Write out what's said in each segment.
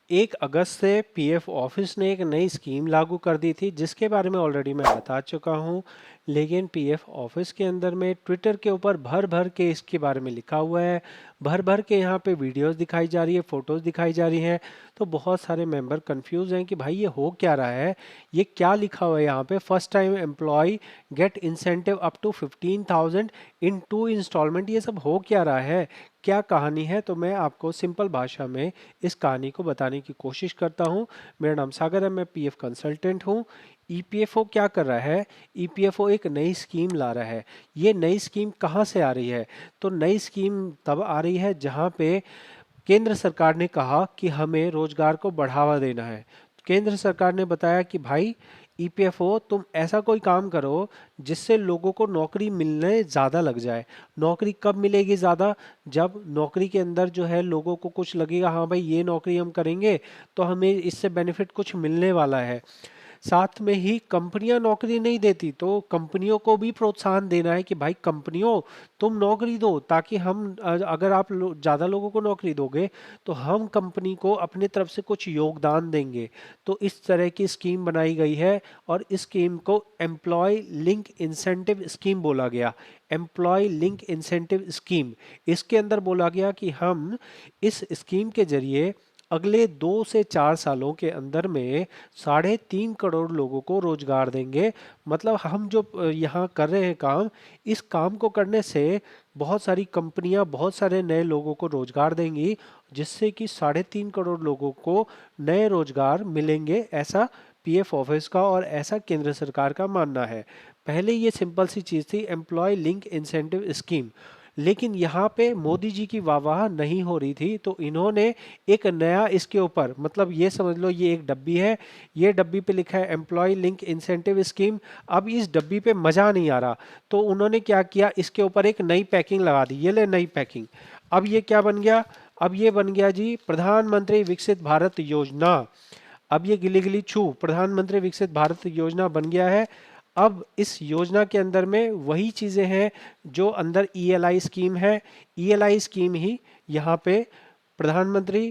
1 अगस्त से PF office ने एक नई स्कीम लागू कर दी थी जिसके बारे में ऑलरेडी मैं बता चुका हूँ। लेकिन पीएफ ऑफिस के अंदर में ट्विटर के ऊपर भर भर के इसके बारे में लिखा हुआ है, भर भर के यहाँ पे वीडियोस दिखाई जा रही है, फोटोज दिखाई जा रही हैं। तो बहुत सारे मेंबर कंफ्यूज हैं कि भाई ये हो क्या रहा है, ये क्या लिखा हुआ है यहाँ पे, first time employ get incentive up to 15,000 in 2 instalment, ये सब हो क्या रहा है, क्या कहानी है। तो मैं आपको सिंपल भाषा में इस कहानी को बताने की कोशिश करता हूँ। मेरा नाम सागर है, मैं पीएफ कंसल्टेंट हूँ। ईपीएफओ क्या कर रहा है, ईपीएफओ एक नई स्कीम ला रहा है। ये नई स्कीम कहाँ से आ रही है, तो नई स्कीम तब आ रही है जहाँ पे केंद्र सरकार ने कहा कि हमें रोजगार को बढ़ावा देना है। केंद्र सरकार ने बताया कि भाई ईपीएफओ तुम ऐसा कोई काम करो जिससे लोगों को नौकरी मिलने ज़्यादा लग जाए। नौकरी कब मिलेगी ज़्यादा, जब नौकरी के अंदर जो है लोगों को कुछ लगेगा हाँ भाई ये नौकरी हम करेंगे तो हमें इससे बेनिफिट कुछ मिलने वाला है। साथ में ही कंपनियां नौकरी नहीं देती तो कंपनियों को भी प्रोत्साहन देना है कि भाई कंपनियों तुम नौकरी दो, ताकि हम अगर आप ज़्यादा लोगों को नौकरी दोगे तो हम कंपनी को अपने तरफ से कुछ योगदान देंगे। तो इस तरह की स्कीम बनाई गई है और इस स्कीम को एम्प्लॉय लिंक इंसेंटिव स्कीम बोला गया। एम्प्लॉय लिंक इंसेंटिव स्कीम, इसके अंदर बोला गया कि हम इस स्कीम के जरिए अगले 2 से 4 सालों के अंदर में 3.5 करोड़ लोगों को रोजगार देंगे। मतलब हम जो यहाँ कर रहे हैं काम, इस काम को करने से बहुत सारी कंपनियां बहुत सारे नए लोगों को रोजगार देंगी, जिससे कि 3.5 करोड़ लोगों को नए रोजगार मिलेंगे, ऐसा पीएफ ऑफिस का और ऐसा केंद्र सरकार का मानना है। पहले ये सिंपल सी चीज़ थी, एम्प्लॉय लिंक इंसेंटिव स्कीम। लेकिन यहाँ पे मोदी जी की वाहवाह नहीं हो रही थी तो इन्होंने एक नया इसके ऊपर, मतलब ये समझ लो ये एक डब्बी है, ये डब्बी पे लिखा है एम्प्लॉय लिंक इंसेंटिव स्कीम। अब इस डब्बी पे मजा नहीं आ रहा तो उन्होंने क्या किया, इसके ऊपर एक नई पैकिंग लगा दी, ये ले नई पैकिंग। अब ये क्या बन गया, अब ये बन गया जी प्रधानमंत्री विकसित भारत योजना। अब ये गिली गिली छू प्रधानमंत्री विकसित भारत योजना बन गया है। अब इस योजना के अंदर में वही चीजें हैं जो अंदर ईएलआई स्कीम है, ईएलआई स्कीम ही यहाँ पे प्रधानमंत्री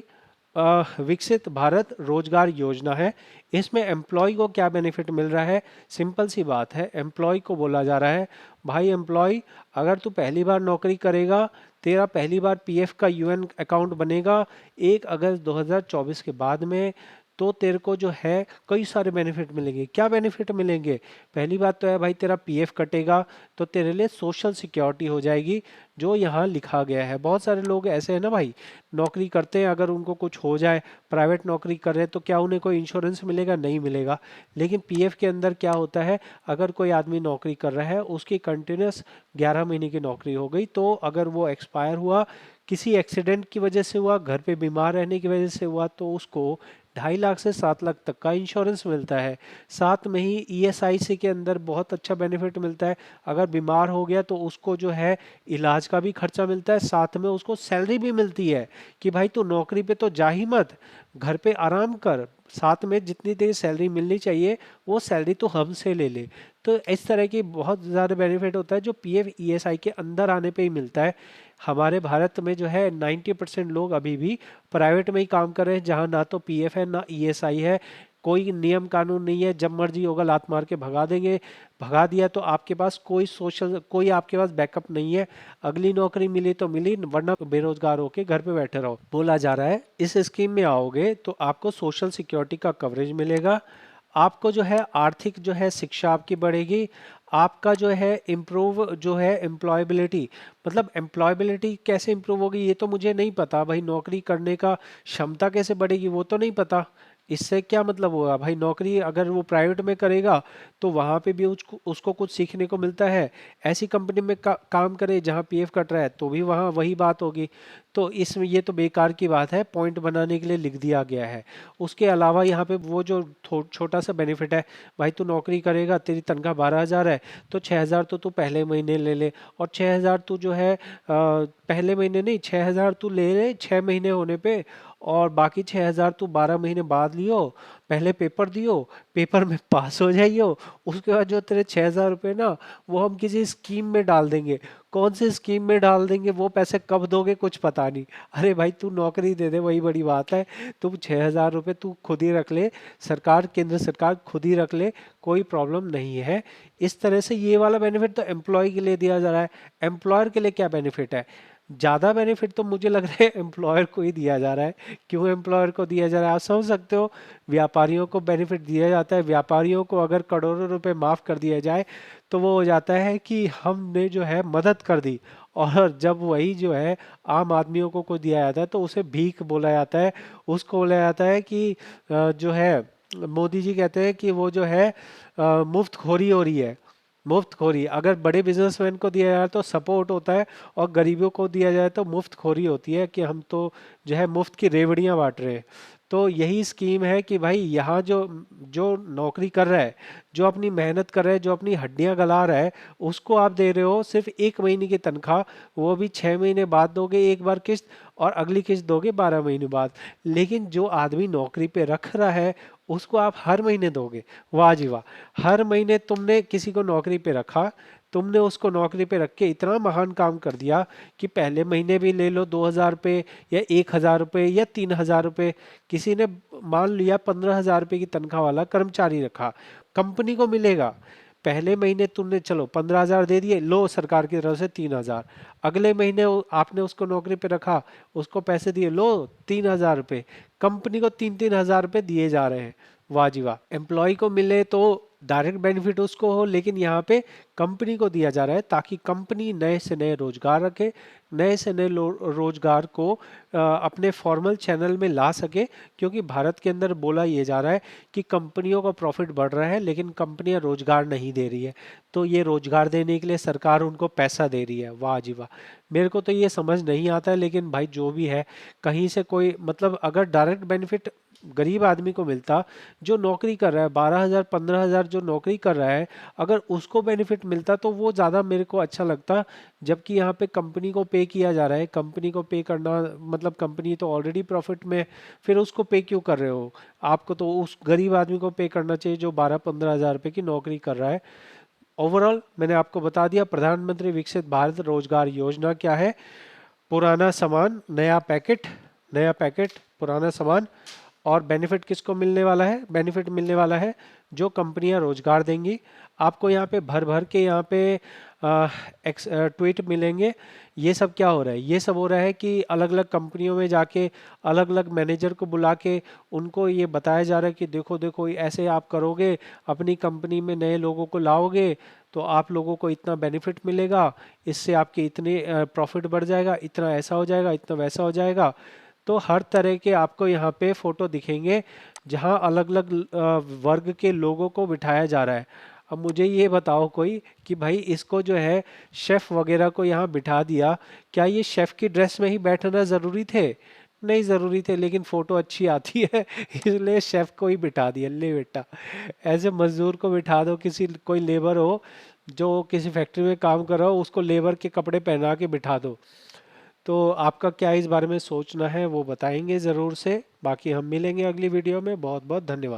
विकसित भारत रोजगार योजना है। इसमें एम्प्लॉय को क्या बेनिफिट मिल रहा है, सिंपल सी बात है, एम्प्लॉय को बोला जा रहा है भाई एम्प्लॉय अगर तू पहली बार नौकरी करेगा, तेरा पहली बार पीएफ का यूएन अकाउंट बनेगा 1 अगस्त 2024 के बाद में, तो तेरे को जो है कई सारे बेनिफिट मिलेंगे। क्या बेनिफिट मिलेंगे, पहली बात तो है भाई तेरा पीएफ कटेगा तो तेरे लिए सोशल सिक्योरिटी हो जाएगी, जो यहाँ लिखा गया है। बहुत सारे लोग ऐसे हैं ना भाई, नौकरी करते हैं, अगर उनको कुछ हो जाए, प्राइवेट नौकरी कर रहे हैं तो क्या उन्हें कोई इंश्योरेंस मिलेगा, नहीं मिलेगा। लेकिन पीएफ के अंदर क्या होता है, अगर कोई आदमी नौकरी कर रहा है, उसकी कंटिन्यूस 11 महीने की नौकरी हो गई, तो अगर वो एक्सपायर हुआ, किसी एक्सीडेंट की वजह से हुआ, घर पे बीमार रहने की वजह से हुआ, तो उसको 2.5 लाख से 7 लाख तक का इंश्योरेंस मिलता है। साथ में ही ईएसआईसी के अंदर बहुत अच्छा बेनिफिट मिलता है, अगर बीमार हो गया तो उसको जो है इलाज का भी खर्चा मिलता है, साथ में उसको सैलरी भी मिलती है कि भाई तू नौकरी पे तो जा ही मत, घर पे आराम कर, साथ में जितनी तेरी सैलरी मिलनी चाहिए वो सैलरी तो हमसे ले ले। तो इस तरह की बहुत ज़्यादा बेनिफिट होता है जो पीएफ ईएसआई के अंदर आने पे ही मिलता है। हमारे भारत में जो है 90% लोग अभी भी प्राइवेट में ही काम कर रहे हैं, जहाँ ना तो पीएफ है ना ईएसआई है, कोई नियम कानून नहीं है, जब मर्जी होगा लात मार के भगा देंगे। भगा दिया तो आपके पास कोई सोशल, कोई आपके पास बैकअप नहीं है, अगली नौकरी मिली तो मिली वरना बेरोजगार होके घर पे बैठे रहो। बोला जा रहा है इस स्कीम में आओगे तो आपको सोशल सिक्योरिटी का कवरेज मिलेगा, आपको जो है आर्थिक जो है शिक्षा आपकी बढ़ेगी, आपका जो है इम्प्रूव जो है एम्प्लॉयबिलिटी, मतलब एम्प्लॉयबिलिटी कैसे इम्प्रूव होगी ये तो मुझे नहीं पता भाई, नौकरी करने का क्षमता कैसे बढ़ेगी वो तो नहीं पता। इससे क्या मतलब होगा भाई, नौकरी अगर वो प्राइवेट में करेगा तो वहाँ पे भी उसको उसको कुछ सीखने को मिलता है, ऐसी कंपनी में काम करे जहाँ पीएफ कट रहा है तो भी वहाँ वही बात होगी। तो इसमें ये तो बेकार की बात है, पॉइंट बनाने के लिए लिख दिया गया है। उसके अलावा यहाँ पे वो जो छोटा सा बेनिफिट है, भाई तू नौकरी करेगा, तेरी तनख्वाह 12,000 है तो 6,000 तो तू पहले महीने ले ले, और 6,000 तू जो है पहले महीने नहीं, 6,000 तू ले ले 6 महीने होने पे, और बाकी 6,000 तू 12 महीने बाद लियो। पहले पेपर दियो, पेपर में पास हो जाइयो, उसके बाद जो तेरे 6,000 रुपये ना, वो हम किसी स्कीम में डाल देंगे। कौन सी स्कीम में डाल देंगे, वो पैसे कब दोगे कुछ पता नहीं। अरे भाई तू नौकरी दे दे, वही बड़ी बात है। तुम 6,000 रुपये तू खुद ही रख ले, सरकार, केंद्र सरकार खुद ही रख ले, कोई प्रॉब्लम नहीं है। इस तरह से ये वाला बेनिफिट तो एम्प्लॉय के लिए दिया जा रहा है। एम्प्लॉयर के लिए क्या बेनिफिट है? ज़्यादा बेनिफिट तो मुझे लग रहा है एम्प्लॉयर को ही दिया जा रहा है। क्यों एम्प्लॉयर को दिया जा रहा है आप समझ सकते हो। व्यापारियों को बेनिफिट दिया जाता है, व्यापारियों को अगर करोड़ों रुपए माफ़ कर दिया जाए तो वो हो जाता है कि हमने जो है मदद कर दी। और जब वही जो है आम आदमियों को दिया जाता है तो उसे भीख बोला जाता है। उसको बोला जाता है कि जो है, मोदी जी कहते हैं कि वो जो है मुफ्तखोरी हो रही है। मुफ्तखोरी, अगर बड़े बिजनेसमैन को दिया जाए तो सपोर्ट होता है, और गरीबों को दिया जाए तो मुफ्तखोरी होती है कि हम तो जो है मुफ्त की रेवड़ियां बांट रहे हैं। तो यही स्कीम है कि भाई यहाँ जो जो नौकरी कर रहा है, जो अपनी मेहनत कर रहा है, जो अपनी हड्डियां गला रहा है, उसको आप दे रहे हो सिर्फ 1 महीने की तनख्वाह। वो भी 6 महीने बाद दोगे एक बार किस्त, और अगली किस्त दोगे 12 महीने बाद। लेकिन जो आदमी नौकरी पे रख रहा है उसको आप हर महीने दोगे। वाह जी वाह। हर महीने तुमने किसी को नौकरी पे रखा, तुमने उसको नौकरी पे रख के इतना महान काम कर दिया कि पहले महीने भी ले लो 2,000 रुपये, या 1,000 रुपये, या 3,000 रुपये। किसी ने मान लिया 15,000 रुपये की तनख्वाह वाला कर्मचारी रखा, कंपनी को मिलेगा। पहले महीने तुमने चलो 15,000 दे दिए, लो सरकार की तरफ से 3,000। अगले महीने आपने उसको नौकरी पे रखा, उसको पैसे दिए, लो 3,000 रुपये। कंपनी को 3-3 हज़ार रुपये दिए जा रहे हैं। वाह जी वाह। एम्प्लॉय को मिले तो डायरेक्ट बेनिफिट उसको हो, लेकिन यहाँ पे कंपनी को दिया जा रहा है ताकि कंपनी नए से नए रोजगार रखे, नए से नए रोजगार को अपने फॉर्मल चैनल में ला सके। क्योंकि भारत के अंदर बोला ये जा रहा है कि कंपनियों का प्रॉफिट बढ़ रहा है लेकिन कंपनियां रोजगार नहीं दे रही है। तो ये रोजगार देने के लिए सरकार उनको पैसा दे रही है। वाह जी वाह। मेरे को तो ये समझ नहीं आता है, लेकिन भाई जो भी है, कहीं से कोई मतलब अगर डायरेक्ट बेनिफिट गरीब आदमी को मिलता, जो नौकरी कर रहा है 12,000 15,000 जो नौकरी कर रहा है, अगर उसको बेनिफिट मिलता तो वो ज़्यादा मेरे को अच्छा लगता। जबकि यहाँ पे कंपनी को पे किया जा रहा है, कंपनी को पे करना मतलब कंपनी तो ऑलरेडी प्रॉफिट में, फिर उसको पे क्यों कर रहे हो? आपको तो उस गरीब आदमी को पे करना चाहिए जो 12-15 हज़ार रुपये की नौकरी कर रहा है। ओवरऑल मैंने आपको बता दिया प्रधानमंत्री विकसित भारत रोजगार योजना क्या है। पुराना सामान नया पैकेट, नया पैकेट पुराना सामान। और बेनिफिट किसको मिलने वाला है? बेनिफिट मिलने वाला है जो कंपनियां रोजगार देंगी आपको। यहाँ पे भर भर के यहाँ पे ट्वीट मिलेंगे। ये सब क्या हो रहा है? ये सब हो रहा है कि अलग अलग कंपनियों में जाके अलग अलग मैनेजर को बुला के उनको ये बताया जा रहा है कि देखो देखो ऐसे आप करोगे, अपनी कंपनी में नए लोगों को लाओगे तो आप लोगों को इतना बेनिफिट मिलेगा, इससे आपके इतने प्रॉफिट बढ़ जाएगा, इतना ऐसा हो जाएगा, इतना वैसा हो जाएगा। तो हर तरह के आपको यहाँ पे फोटो दिखेंगे जहाँ अलग अलग वर्ग के लोगों को बिठाया जा रहा है। अब मुझे ये बताओ कोई कि भाई इसको जो है शेफ वगैरह को यहाँ बिठा दिया, क्या ये शेफ की ड्रेस में ही बैठना ज़रूरी थे? नहीं ज़रूरी थे, लेकिन फ़ोटो अच्छी आती है इसलिए शेफ को ही बिठा दिया। ले बेटा, ऐसे मजदूर को बिठा दो, किसी कोई लेबर हो जो किसी फैक्ट्री में काम कर रहा हो उसको लेबर के कपड़े पहना के बिठा दो। तो आपका क्या इस बारे में सोचना है वो बताएंगे ज़रूर से। बाकी हम मिलेंगे अगली वीडियो में। बहुत बहुत धन्यवाद।